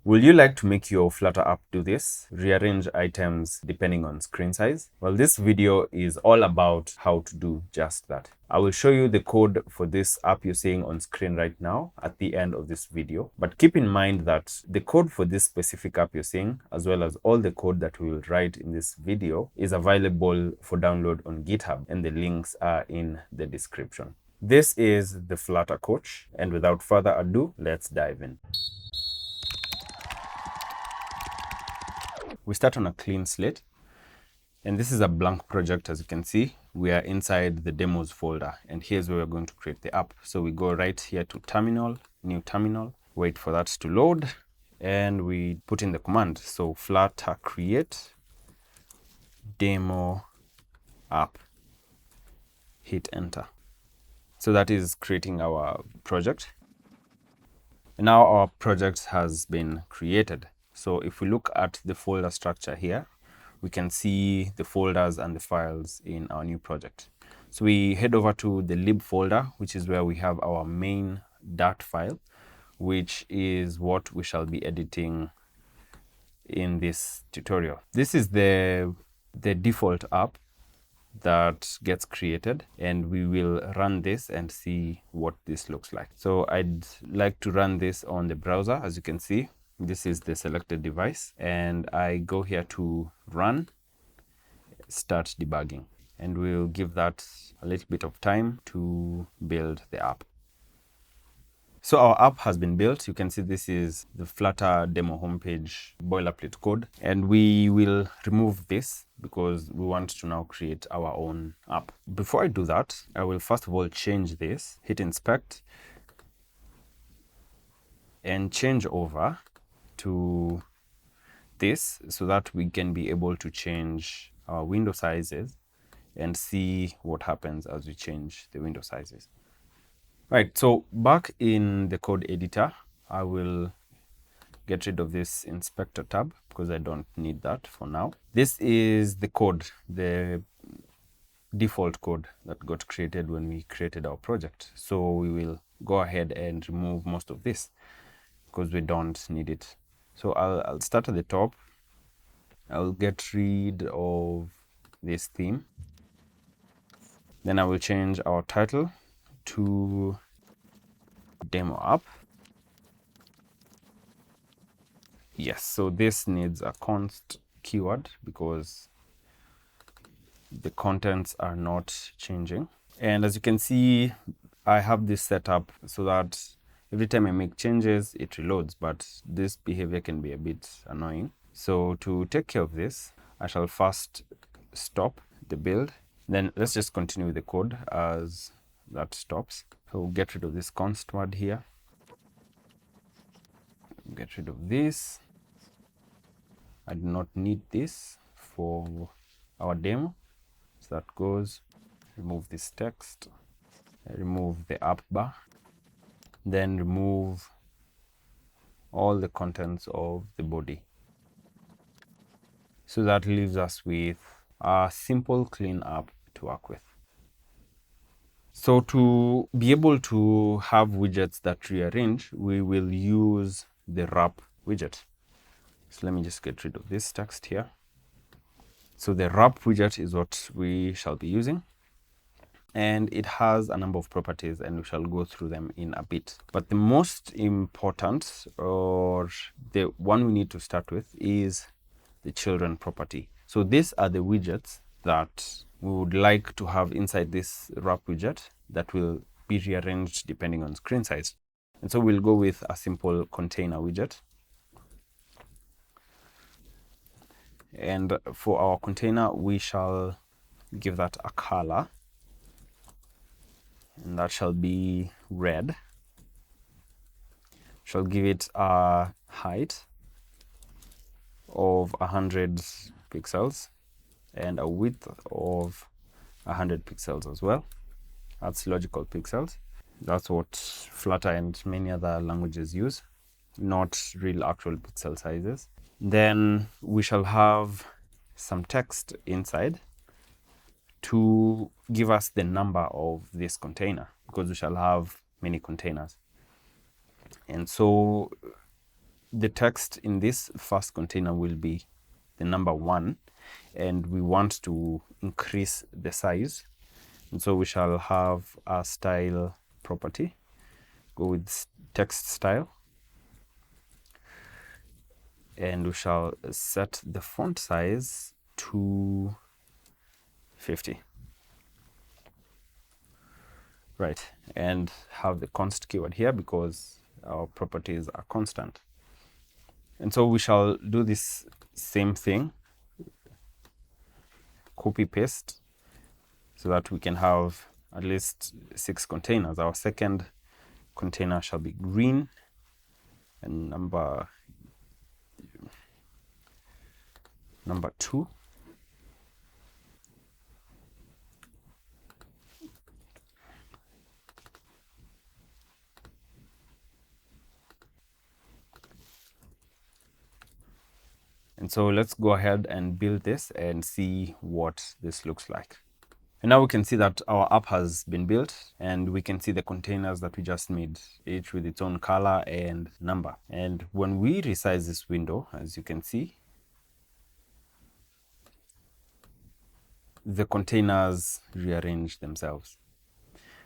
Will you like to make your Flutter app do this? Rearrange items depending on screen size? Well, this video is all about how to do just that. I will show you the code for this app you're seeing on screen right now at the end of this video. But keep in mind that the code for this specific app you're seeing, as well as all the code that we will write in this video, is available for download on GitHub, and the links are in the description. This is the FlutterCoach, and without further ado, let's dive in. We start on a clean slate, and this is a blank project. As you can see, we are inside the demos folder, and here's where we're going to create the app. So we go right here to terminal, new terminal, wait for that to load, and we put in the command. So flutter create demo app, hit enter. So that is creating our project. And now our project has been created. So if we look at the folder structure here, we can see the folders and the files in our new project. So we head over to the lib folder, which is where we have our main Dart file, which is what we shall be editing in this tutorial. This is the default app that gets created, and we will run this and see what this looks like. So I'd like to run this on the browser. As you can see, this is the selected device, and I go here to run, start debugging, and we'll give that a little bit of time to build the app. So our app has been built. You can see this is the Flutter demo homepage boilerplate code, and we will remove this because we want to now create our own app. Before I do that, I will first of all change this, hit inspect, and change over to this so that we can be able to change our window sizes and see what happens as we change the window sizes. Right, so back in the code editor, I will get rid of this inspector tab because I don't need that for now. This is the code, the default code that got created when we created our project. So we will go ahead and remove most of this because we don't need it. So I'll start at the top. I'll get rid of this theme. Then I will change our title to demo app. Yes, so this needs a const keyword because the contents are not changing. And as you can see, I have this set up so that every time I make changes, it reloads, but this behavior can be a bit annoying. So to take care of this, I shall first stop the build. Then let's just continue with the code as that stops. So we'll get rid of this const word here. Get rid of this. I do not need this for our demo. So that goes. Remove this text. Remove the app bar. Then remove all the contents of the body. So that leaves us with a simple, clean app to work with. So to be able to have widgets that rearrange, we will use the wrap widget. So let me just get rid of this text here. So the wrap widget is what we shall be using. And it has a number of properties, and we shall go through them in a bit. But the most important, or the one we need to start with, is the children property. So these are the widgets that we would like to have inside this wrap widget that will be rearranged depending on screen size. And so we'll go with a simple container widget. And for our container, we shall give that a color, and that shall be red. Shall give it a height of 100 pixels and a width of 100 pixels as well. That's logical pixels. That's what Flutter and many other languages use, not real actual pixel sizes. Then we shall have some text inside to give us the number of this container, because we shall have many containers. And so the text in this first container will be the number 1, and we want to increase the size. And so we shall have a style property. Go with text style. And we shall set the font size to 50. Right, and have the const keyword here because our properties are constant. And so we shall do this same thing, copy paste, so that we can have at least 6 containers. Our second container shall be green, and number 2. And so let's go ahead and build this and see what this looks like. And now we can see that our app has been built, and we can see the containers that we just made, each with its own color and number. And when we resize this window, as you can see, the containers rearrange themselves.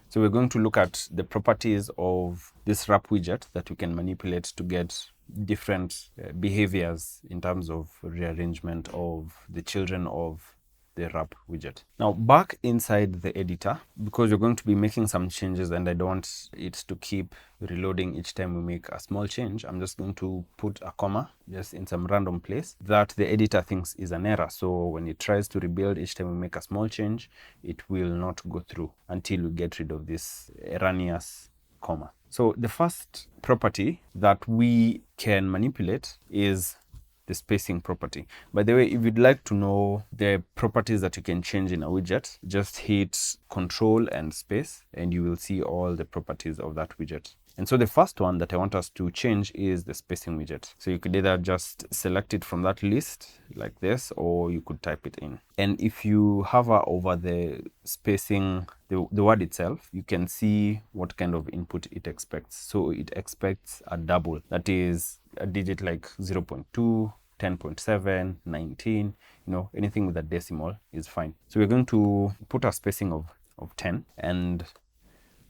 So we're going to look at the properties of this wrap widget that we can manipulate to get different behaviors in terms of rearrangement of the children of the wrap widget. Now back inside the editor, because we're going to be making some changes and I don't want it to keep reloading each time we make a small change, I'm just going to put a comma just in some random place that the editor thinks is an error. So when it tries to rebuild each time we make a small change, it will not go through until we get rid of this erroneous comma. So the first property that we can manipulate is the spacing property. By the way, if you'd like to know the properties that you can change in a widget, just hit Control and space and you will see all the properties of that widget. And so the first one that I want us to change is the spacing widget. So you could either just select it from that list like this, or you could type it in. And if you hover over the spacing, the word itself, you can see what kind of input it expects. So it expects a double, that is a digit like 0.2, 10.7, 19, anything with a decimal is fine. So we're going to put a spacing of 10 and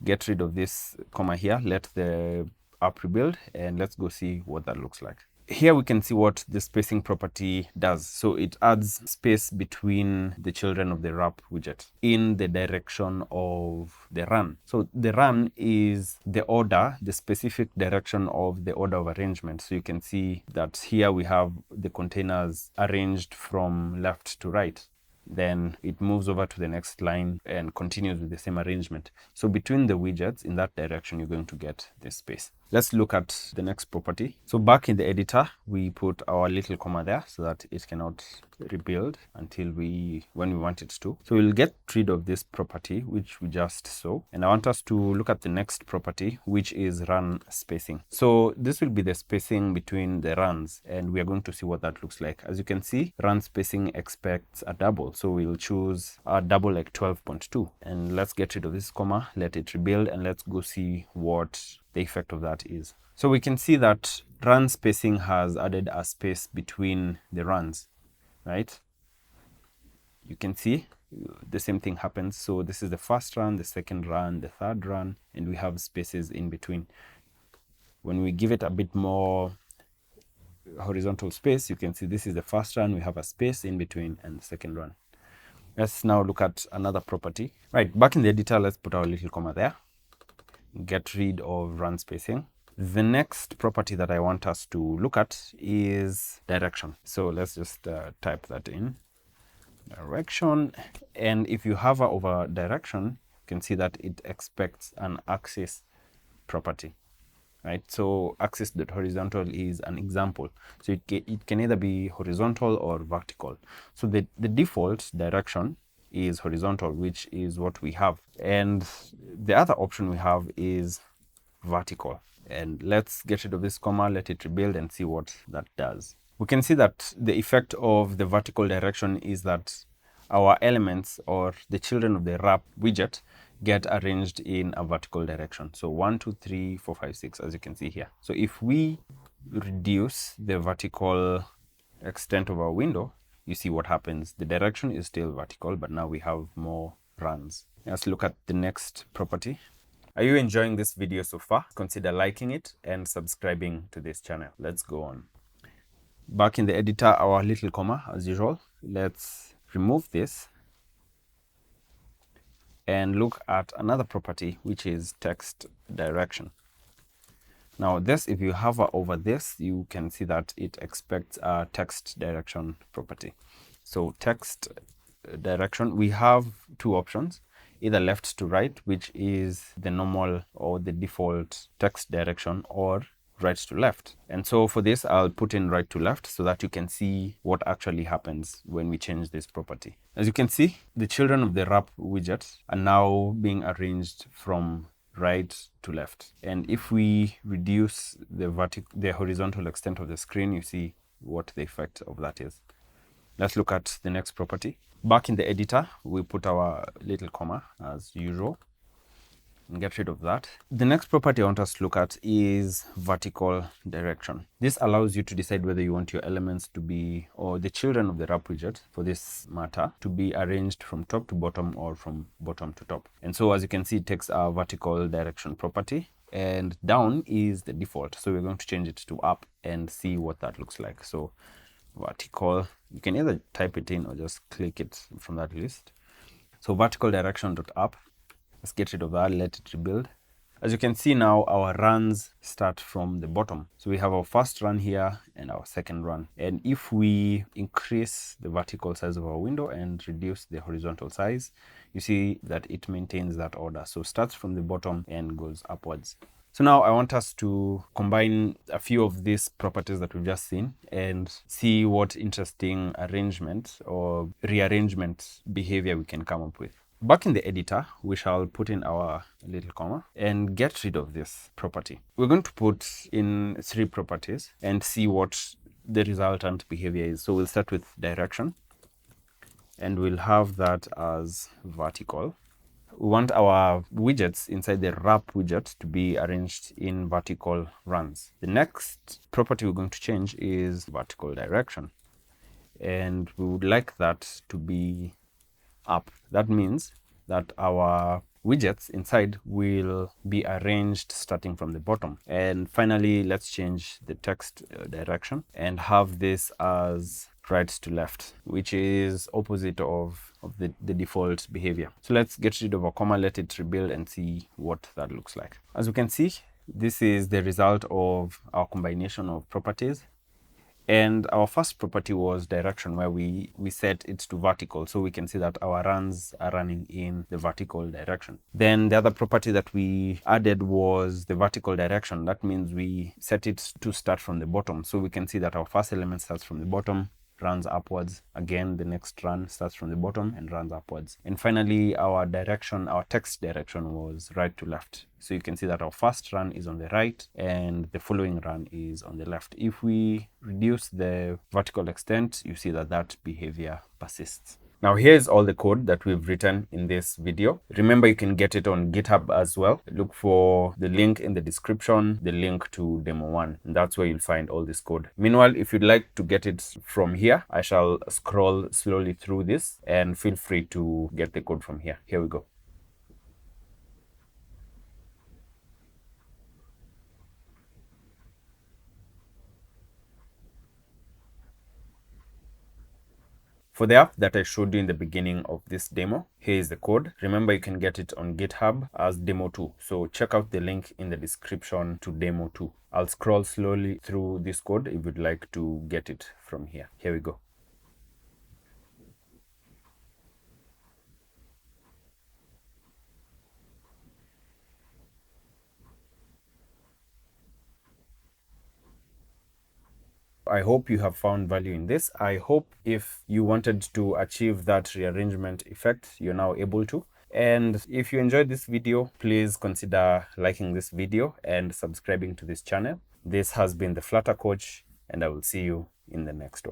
get rid of this comma here, let the app rebuild, and let's go see what that looks like. Here we can see what the spacing property does. So it adds space between the children of the wrap widget in the direction of the run. So the run is the order, the specific direction of the order of arrangement. So you can see that here we have the containers arranged from left to right. Then it moves over to the next line and continues with the same arrangement. So between the widgets in that direction, you're going to get this space. Let's look at the next property. So back in the editor, we put our little comma there so that it cannot rebuild until when we want it to. So we'll get rid of this property, which we just saw. And I want us to look at the next property, which is run spacing. So this will be the spacing between the runs, and we are going to see what that looks like. As you can see, run spacing expects a double. So we'll choose a double like 12.2. And let's get rid of this comma, let it rebuild, and let's go see what the effect of that is. So we can see that run spacing has added a space between the runs, right? You can see the same thing happens. So this is the first run, the second run, the third run, and we have spaces in between. When we give it a bit more horizontal space, you can see this is the first run, we have a space in between, and the second run. Let's now look at another property. Right, back in the editor, let's put our little comma there. Get rid of run spacing. The next property that I want us to look at is direction. So let's just type that in, direction. And if you hover over direction, you can see that it expects an axis property, right? So axis.horizontal is an example. So it can either be horizontal or vertical. So the default direction is horizontal, which is what we have. And the other option we have is vertical. And let's get rid of this comma, let it rebuild, and see what that does. We can see that the effect of the vertical direction is that our elements, or the children of the wrap widget, get arranged in a vertical direction. So 1, 2, 3, 4, 5, 6, as you can see here. So if we reduce the vertical extent of our window, you see what happens. The direction is still vertical, but now we have more runs. Let's look at the next property. Are you enjoying this video so far? Consider liking it and subscribing to this channel. Let's go on. Back in the editor, our little comma as usual. Let's remove this and look at another property, which is TextDirection. Now this, if you hover over this, you can see that it expects a TextDirection property. So TextDirection, we have two options, either left to right, which is the normal or the default text direction, or right to left. And so for this, I'll put in right to left so that you can see what actually happens when we change this property. As you can see, the children of the wrap widget are now being arranged from right to left. And if we reduce the horizontal extent of the screen, you see what the effect of that is. Let's look at the next property. Back in the editor, we put our little comma as usual and get rid of that. The next property I want us to look at is vertical direction. This allows you to decide whether you want your elements to be, or the children of the wrap widget for this matter, to be arranged from top to bottom or from bottom to top. And so as you can see, it takes our vertical direction property, and down is the default. So we're going to change it to up and see what that looks like. So vertical, you can either type it in or just click it from that list. So vertical direction.up. Let's get rid of that, let it rebuild. As you can see now, our runs start from the bottom. So we have our first run here and our second run. And if we increase the vertical size of our window and reduce the horizontal size, you see that it maintains that order. So starts from the bottom and goes upwards. So now I want us to combine a few of these properties that we've just seen and see what interesting arrangement or rearrangement behavior we can come up with. Back in the editor, we shall put in our little comma and get rid of this property. We're going to put in 3 properties and see what the resultant behavior is. So we'll start with direction, and we'll have that as vertical. We want our widgets inside the wrap widget to be arranged in vertical runs. The next property we're going to change is vertical direction, and we would like that to be up. That means that our widgets inside will be arranged starting from the bottom. And finally, let's change the text direction and have this as right to left, which is opposite of the default behavior. So let's get rid of a comma, let it rebuild, and see what that looks like. As you can see, this is the result of our combination of properties. And our first property was direction, where we set it to vertical, so we can see that our runs are running in the vertical direction. Then the other property that we added was the vertical direction. That means we set it to start from the bottom, so we can see that our first element starts from the bottom, runs upwards. Again, the next run starts from the bottom and runs upwards. And finally, our direction, our text direction, was right to left. So you can see that our first run is on the right and the following run is on the left. If we reduce the vertical extent, you see that that behavior persists. Now here's all the code that we've written in this video. Remember, you can get it on GitHub as well. Look for the link in the description, the link to demo 1. And that's where you'll find all this code. Meanwhile, if you'd like to get it from here, I shall scroll slowly through this, and feel free to get the code from here. Here we go. For the app that I showed you in the beginning of this demo, here is the code. Remember, you can get it on GitHub as demo 2. So check out the link in the description to demo 2. I'll scroll slowly through this code if you'd like to get it from here. Here we go. I hope you have found value in this. I hope if you wanted to achieve that rearrangement effect, you're now able to. And if you enjoyed this video, please consider liking this video and subscribing to this channel. This has been the FlutterCoach, and I will see you in the next one.